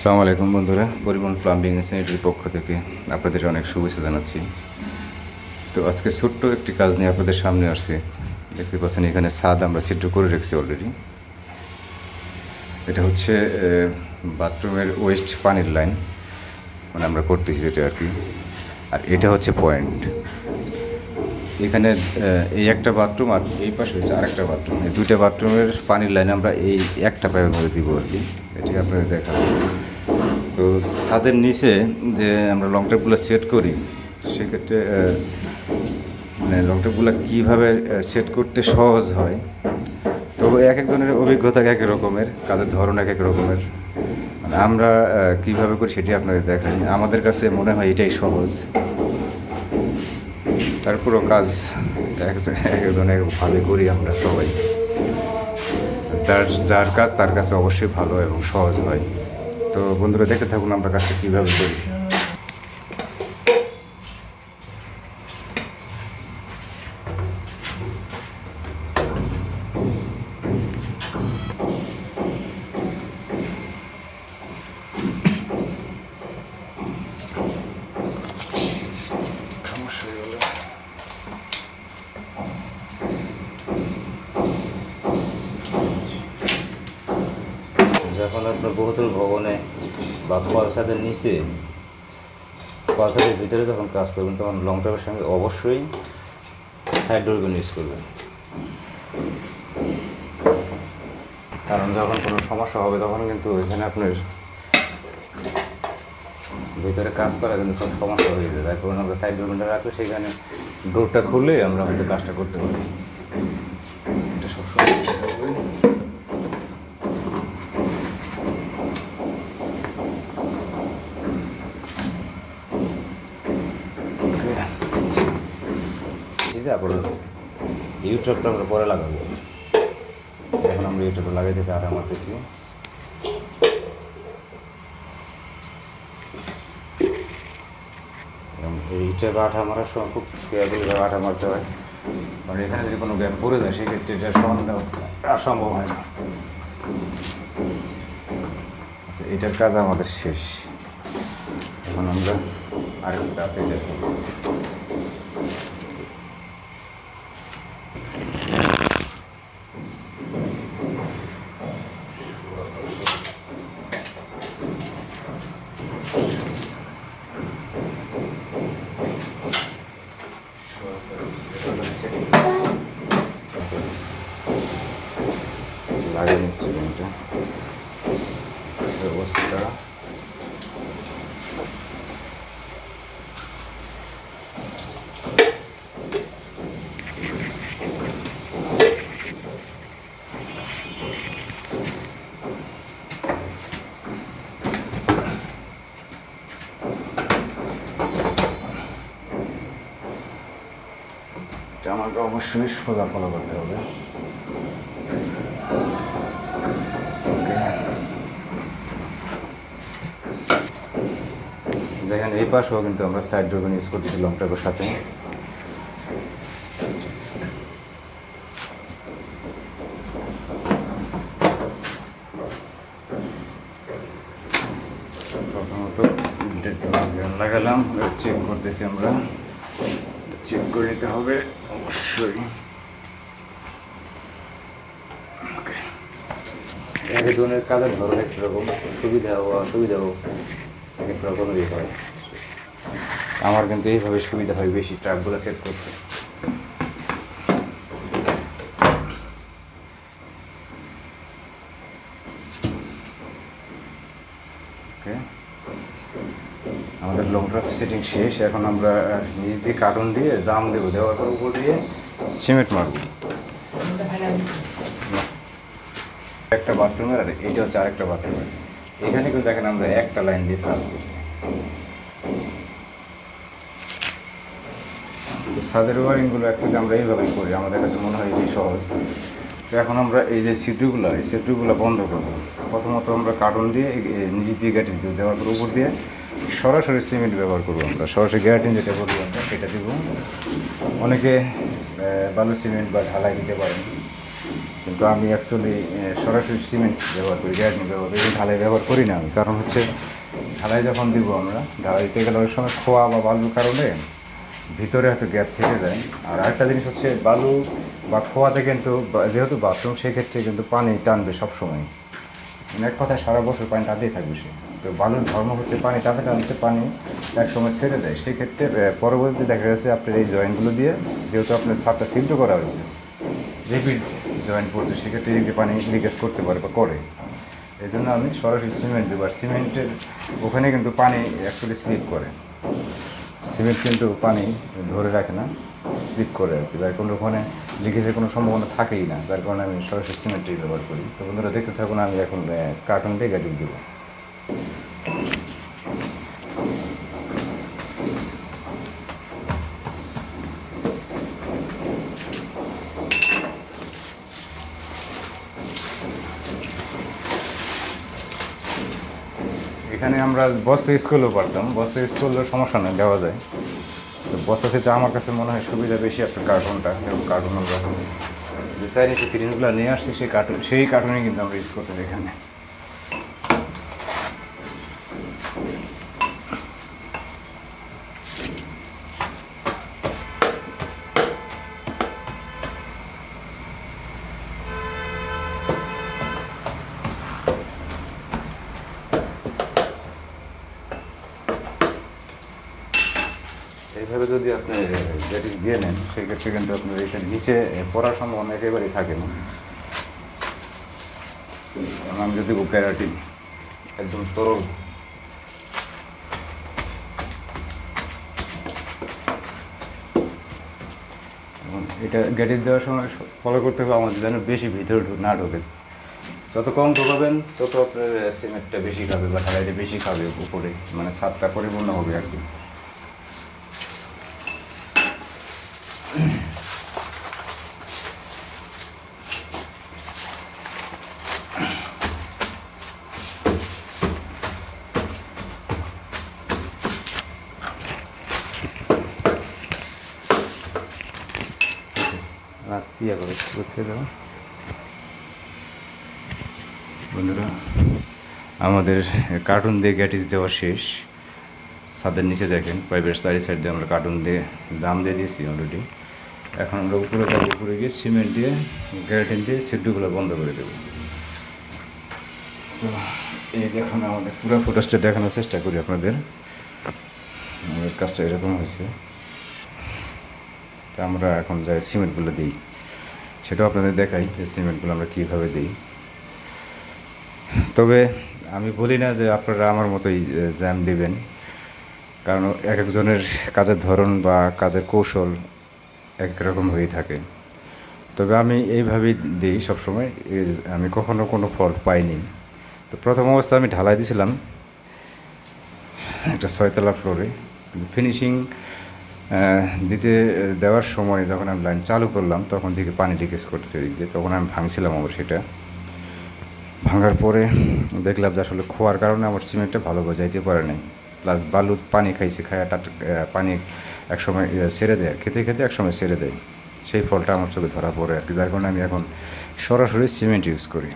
আসসালামু আলাইকুম বন্ধুরা, পরিমল প্লাম্বিং এন্ড স্যানিটারির পক্ষ থেকে আপনাদের অনেক শুভেচ্ছা জানাচ্ছি। তো আজকে ছোট্ট একটি কাজ নিয়ে আপনাদের সামনে আসছে। দেখতে পাচ্ছেন এখানে ছাদ আমরা ছিদ্র করে রেখেছি অলরেডি। এটা হচ্ছে বাথরুমের ওয়েস্ট পানির লাইন, মানে আমরা করতেছি যেটা আর কি। আর এটা হচ্ছে পয়েন্ট। এখানে এই একটা বাথরুম আর এই পাশে হচ্ছে আরেকটা বাথরুম। এই দুইটা বাথরুমের পানির লাইন আমরা এই একটা পাইপের মধ্যে দিব আর কি। এটি আপনাদের দেখাবো। তো ছাদের নিচে যে আমরা লং টেপগুলো সেট করি, সেক্ষেত্রে মানে লং টেপগুলো কীভাবে সেট করতে সহজ হয়, তো এক একজনের অভিজ্ঞতা এক এক রকমের, কাজের ধরন এক এক রকমের। মানে আমরা কীভাবে করি সেটি আপনাদের দেখাই। আমাদের কাছে মনে হয় এটাই সহজ। তারপরও কাজ এক একজন একভাবে করি আমরা সবাই। যার যার কাজ তার কাছে অবশ্যই ভালো এবং সহজ হয়। তো বন্ধুরা দেখতে থাকুন আমরা কাজটা কীভাবে করি। যখন আপনার বহুতল ভবনে বা কলসাদের নিচে, কলসাদের ভিতরে যখন কাজ করবেন, তখন লং টেপের সঙ্গে অবশ্যই সাইড ডোরগুলো ইউজ করবেন। কারণ যখন কোনো সমস্যা হবে তখন কিন্তু এখানে আপনার ভিতরে কাজ করা কিন্তু খুব সমস্যা হয়ে যায়। তাই কারণ আমরা সাইড ডোরটা রাখলে সেখানে ডোরটা খুলে আমরা হয়তো কাজটা করতে পারি। এটা সবসময় তারপরে ইউটিউবটা আমরা পরে লাগাবো। এখন আমরা ইউটিউবে লাগাইতেছি, আটা মারতেছি। ইউটিউবে আঠা মারার সময় খুব কেয়ারফুলিভাবে আঠা মারতে হয়, কারণ এখানে যদি কোনো গ্যাপ পড়ে যায় সেক্ষেত্রে এটা সমান দেওয়া সম্ভব হয় না। আচ্ছা, এটার কাজ আমাদের শেষ। এখন আমরা আরেকটা কাজ এটা করবো। লাগিয়ে নিচ্ছি এটা অবস্থা। এটা আমাকে অবশ্যই সোজা ফলো করতে হবে। দেখেন এই পাশেও কিন্তু আমরা সাইড ডোর ইউজ করতেছি লং টেপের সাথে। প্রথমত লাগালাম, চেক করতেছি আমরা, চেক করে নিতে হবে অবশ্যই। একজনের কাজের ধরন এক রকম, সুবিধা ও অসুবিধাও এক রকমেরই হয়। আমার কিন্তু এইভাবে সুবিধা হয় বেশি ট্রাকগুলো সেট করতে। ওকে, আমাদের লং ট্রাক সেটিং শেষ। এখন আমরা নিচ দিয়ে কার্টন দিয়ে জাম দেবো, দেওয়ার পর উপর দিয়ে সিমেন্ট মারবো। একটা বাথরুমের আর এইটা হচ্ছে আরেকটা বাথরুমের। এখানে কিন্তু দেখেন আমরা একটা লাইন দিয়ে কাজ করছি। ছাদের ওয়ারিংগুলো অ্যাকচুয়ালি আমরা এইভাবেই করি, আমাদের কাছে মনে হয় এই সহজ। তো এখন আমরা এই যে সিটগুলো, এই সিটগুলো বন্ধ করবো। প্রথমত আমরা কার্টন দিয়ে নিচ দিয়ে গ্যাটি দেওয়ার পর উপর দিয়ে সরাসরি সিমেন্ট ব্যবহার করবো। আমরা সরাসরি গ্যাটিন যেটা বলবো আমরা সেটা দেবো। অনেকে বালু সিমেন্ট বা ঢালাই দিতে পারেন, কিন্তু আমি অ্যাকচুয়ালি সরাসরি সিমেন্ট ব্যবহার করি, গ্যারান্টি ব্যবহার করি, ঢালাই ব্যবহার করি না আমি। কারণ হচ্ছে ঢালাই যখন দিব আমরা, ঢালাই দিতে গেলে ওই সময় খোয়া বা বালুর কারণে ভিতরে হয়তো গ্যাপ থেকে যায়। আর আরেকটা জিনিস হচ্ছে বালু বা খোয়াতে কিন্তু যেহেতু বাথরুম, সেক্ষেত্রে কিন্তু পানি টানবে সবসময়, মানে এক কথায় সারা বছর পানি টানতেই থাকবে সে। তো বালুর ধর্ম হচ্ছে পানি টানতে টানতে পানি একসময় ছেড়ে দেয়। সেক্ষেত্রে পরবর্তীতে দেখা গেছে আপনার এই জয়েন্টগুলো দিয়ে, যেহেতু আপনার ছাদটা ছিদ্র করা হয়েছে, রিপিট জয়েন্ট পড়ছে, সেক্ষেত্রে পানি লিকেজ করতে পারে বা করে। এই জন্য আমি সরাসরি সিমেন্ট দেবো। আর সিমেন্টের ওখানে কিন্তু পানি অ্যাকচুয়ালি স্লিপ করে, সিমেন্ট কিন্তু পানি ধরে রাখে না, স্লিপ করে আর কি, যার কোনো ওখানে লিকেজের কোনো সম্ভাবনা থাকেই না। যার কারণে আমি সরাসরি সিমেন্টই ব্যবহার করি। তো বন্ধুরা দেখতে থাকুন, আমি এখন কার্টন দিয়ে গাড়ি দেবো। এখানে আমরা বস্তা ইউজ করলেও পারতাম, বস্তা ইউজ করলেও সমস্যা নেই, দেওয়া যায়। তো বস্তা থেকে আমার কাছে মনে হয় সুবিধা বেশি আপনার কার্টুনটা। কার্টুন আমরা যে চাইনিজ ক্রিমগুলো নিয়ে আসছি, সেই কার্টুনে কিন্তু আমরা ইউজ করতে এখানে। এইভাবে যদি আপনি লেডিস দিয়ে নেন, সেক্ষেত্রে কিন্তু আপনার এখানে নিচে পড়ার সম্ভাবনা একেবারেই থাকে না। আমি যদি গ্যারান্টি একদম তরল। এটা গ্যাটিস দেওয়ার সময় ফলো করতে হবে আমাদের যেন বেশি ভিতরে না ঢোকে। যত কম ঢোকাবেন তত আপনার সিমেন্টটা বেশি খাবে বা ঢালাইটা বেশি খাবে উপরে, মানে ছাদটা পরিপূর্ণ হবে আর কি। বন্ধুরা, আমাদের কার্টুন দিয়ে গ্যাটিস দেওয়া শেষ। ছাদের নিচে দেখেন পাইপের সাইড দিয়ে আমরা কার্টুন দিয়ে জাম দিয়ে দিয়েছি অলরেডি। এখন আমরা উপরে যাবো, উপরে গিয়ে সিমেন্ট দিয়ে গ্যারাটিন দিয়ে সিটগুলো বন্ধ করে দেবো। তো এই দেখুন আমাদের পুরো ফুটেজটা দেখানোর চেষ্টা করি আপনাদের। আমাদের কাজটা এরকম হয়েছে। তা আমরা এখন যাই সিমেন্টগুলো দিই, সেটাও আপনাদের দেখাই যে সিমেন্টগুলো আমরা কীভাবে দিই। তবে আমি বলি না যে আপনারা আমার মতোই জ্যাম দিবেন, কারণ এক একজনের কাজের ধরন বা কাজের কৌশল এক এক রকম হয়ে থাকে। তবে আমি এইভাবেই দিই সবসময়, আমি কখনো কোনো ফল্ট পাইনি। তো প্রথম অবস্থায় আমি ঢালাই দিয়েছিলাম একটা 6তলা ফ্লোরে, কিন্তু ফিনিশিং দেওয়ার সময় যখন আমি লাইন চালু করলাম, তখন থেকে পানি লিকেজ করতেছে এদিক দিয়ে। তখন আমি ভাঙছিলাম আবার, সেটা ভাঙার পরে দেখলাম যে আসলে খোয়ার কারণে আমার সিমেন্টটা ভালো যাইতে পারে নাই, প্লাস বালু পানি খাইছে, পানি একসময় ছেড়ে দেয়, খেতে খেতে একসময় ছেড়ে দেয়। সেই ফলটা আমার চোখে ধরা পড়ে আর কি, যার কারণে আমি এখন সরাসরি সিমেন্ট ইউজ করি।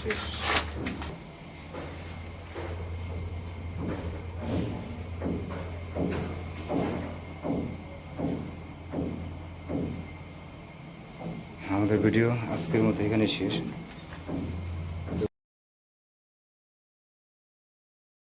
শেষ। আমাদের ভিডিও আজকের মতো এখানে শেষ।